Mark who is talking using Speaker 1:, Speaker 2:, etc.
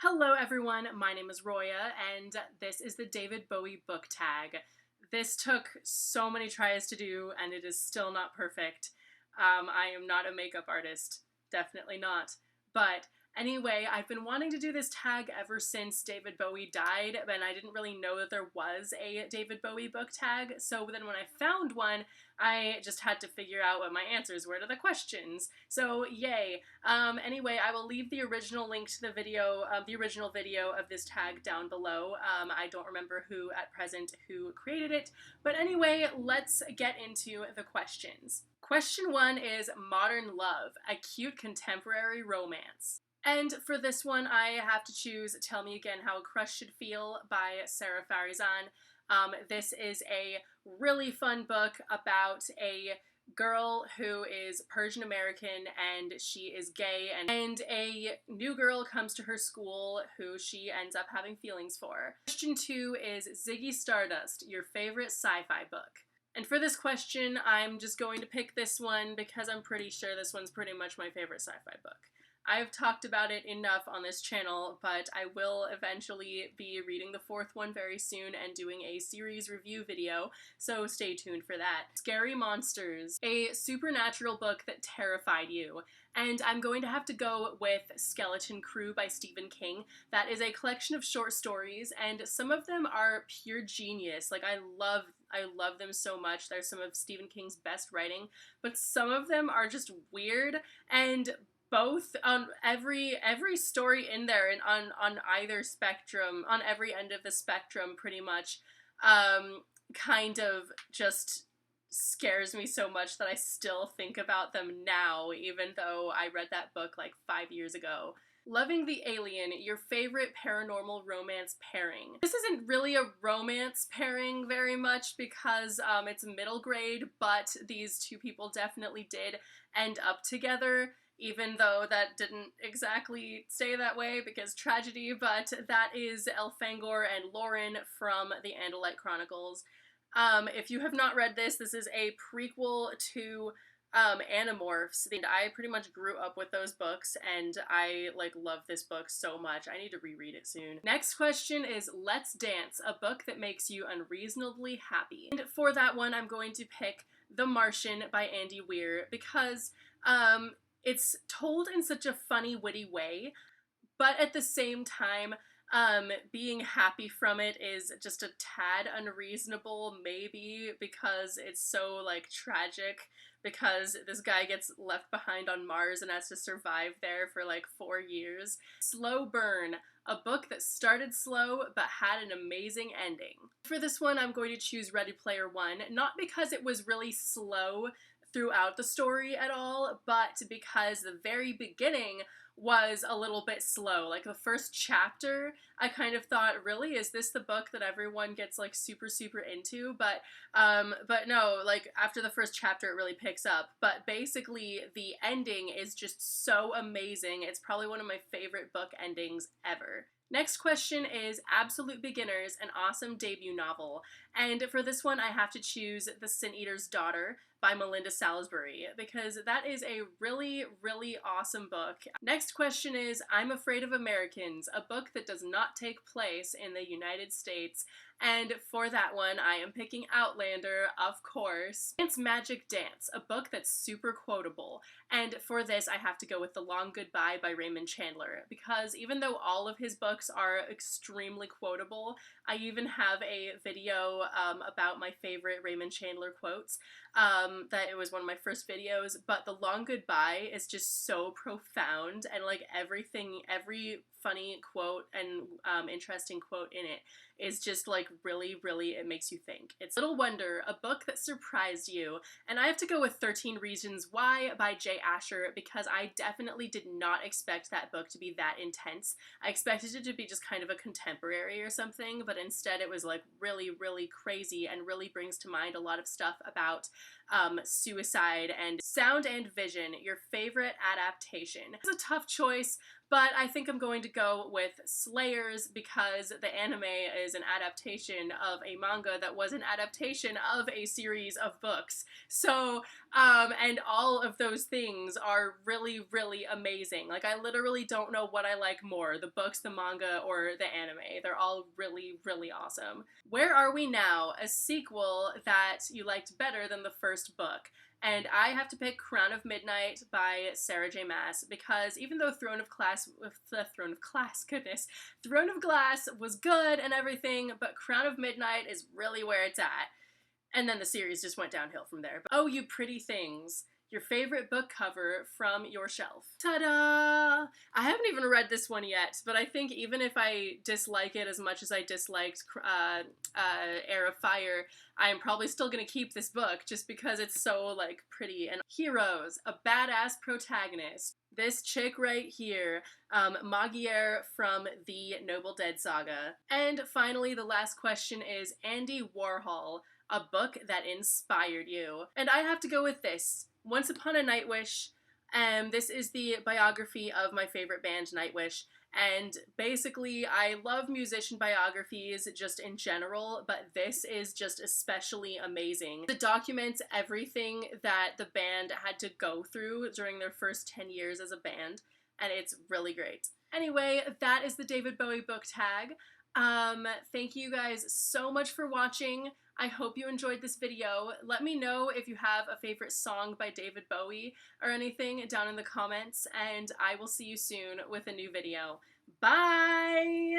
Speaker 1: Hello everyone, my name is Roya, and this is the David Bowie book tag. This took so many tries to do, and it is still not perfect. I am not a makeup artist, definitely not. But anyway, I've been wanting to do this tag ever since David Bowie died, and I didn't really know that there was a David Bowie book tag, so then when I found one, I just had to figure out what my answers were to the questions. So yay. Anyway, I will leave the original link to the original video of this tag down below. I don't remember who at present who created it, but anyway, let's get into the questions. Question 1 is Modern Love, a cute contemporary romance. And for this one, I have to choose Tell Me Again How a Crush Should Feel by Sarah Farizan. This is a really fun book about a girl who is Persian American and she is gay, and a new girl comes to her school who she ends up having feelings for. Question 2 is Ziggy Stardust, your favorite sci-fi book. And for this question, I'm just going to pick this one because I'm pretty sure this one's pretty much my favorite sci-fi book. I've talked about it enough on this channel, but I will eventually be reading the fourth one very soon and doing a series review video, so stay tuned for that. Scary Monsters, a supernatural book that terrified you. And I'm going to have to go with Skeleton Crew by Stephen King. That is a collection of short stories, and some of them are pure genius. Like, I love them so much. They're some of Stephen King's best writing, but some of them are just weird, and both on every story in there and on either spectrum, on every end of the spectrum pretty much, kind of just scares me so much that I still think about them now, even though I read that book like 5 years ago. Loving the Alien, your favorite paranormal romance pairing. This isn't really a romance pairing very much because it's middle grade, but these two people definitely did end up together, even though that didn't exactly stay that way because tragedy, but that is Elfangor and Lauren from the Andalite Chronicles. If you have not read this, this is a prequel to Animorphs, and I pretty much grew up with those books, and I love this book so much. I need to reread it soon. Next question is Let's Dance, a book that makes you unreasonably happy. And for that one, I'm going to pick The Martian by Andy Weir because it's told in such a funny, witty way, but at the same time, being happy from it is just a tad unreasonable, maybe because it's so, tragic, because this guy gets left behind on Mars and has to survive there for, 4 years. Slow Burn, a book that started slow but had an amazing ending. For this one, I'm going to choose Ready Player One, not because it was really slow throughout the story at all, but because the very beginning was a little bit slow. Like the first chapter, I kind of thought, really, is this the book that everyone gets super into? But no, after the first chapter it really picks up. But basically the ending is just so amazing. It's probably one of my favorite book endings ever. Next question is Absolute Beginners, an awesome debut novel. And for this one, I have to choose The Sin Eater's Daughter by Melinda Salisbury, because that is a really, really awesome book. Next question is I'm Afraid of Americans, a book that does not take place in the United States. And for that one, I am picking Outlander, of course. It's Magic Dance, a book that's super quotable. And for this, I have to go with The Long Goodbye by Raymond Chandler, because even though all of his books are extremely quotable, I even have a video about my favorite Raymond Chandler quotes. That it was one of my first videos, but The Long Goodbye is just so profound, and every funny quote and interesting quote in it is just really, really, it makes you think. It's Little Wonder, a book that surprised you, and I have to go with 13 Reasons Why by Jay Asher, because I definitely did not expect that book to be that intense. I expected it to be just kind of a contemporary or something, but instead it was really, really crazy and really brings to mind a lot of stuff about suicide and sound and vision. Your favorite adaptation. It's a tough choice, but I think I'm going to go with Slayers because the anime is an adaptation of a manga that was an adaptation of a series of books. So, and all of those things are really, really amazing. Like, I literally don't know what I like more, the books, the manga, or the anime. They're all really, really awesome. Where Are We Now? A sequel that you liked better than the first book. And I have to pick Crown of Midnight by Sarah J. Maas because even though Throne of Glass was good and everything, but Crown of Midnight is really where it's at. And then the series just went downhill from there. But, oh, You Pretty Things. Your favorite book cover from your shelf. Ta-da! I haven't even read this one yet, but I think even if I dislike it as much as I disliked Heir of Fire, I'm probably still gonna keep this book just because it's so, like, pretty. And Heroes, a badass protagonist. This chick right here, Magier from the Noble Dead saga. And finally, the last question is Andy Warhol, a book that inspired you. And I have to go with this. Once Upon a Nightwish. This is the biography of my favorite band, Nightwish. And basically, I love musician biographies just in general, but this is just especially amazing. It documents everything that the band had to go through during their first 10 years as a band, and it's really great. Anyway, that is the David Bowie book tag. Thank you guys so much for watching. I hope you enjoyed this video. Let me know if you have a favorite song by David Bowie or anything down in the comments, and I will see you soon with a new video. Bye!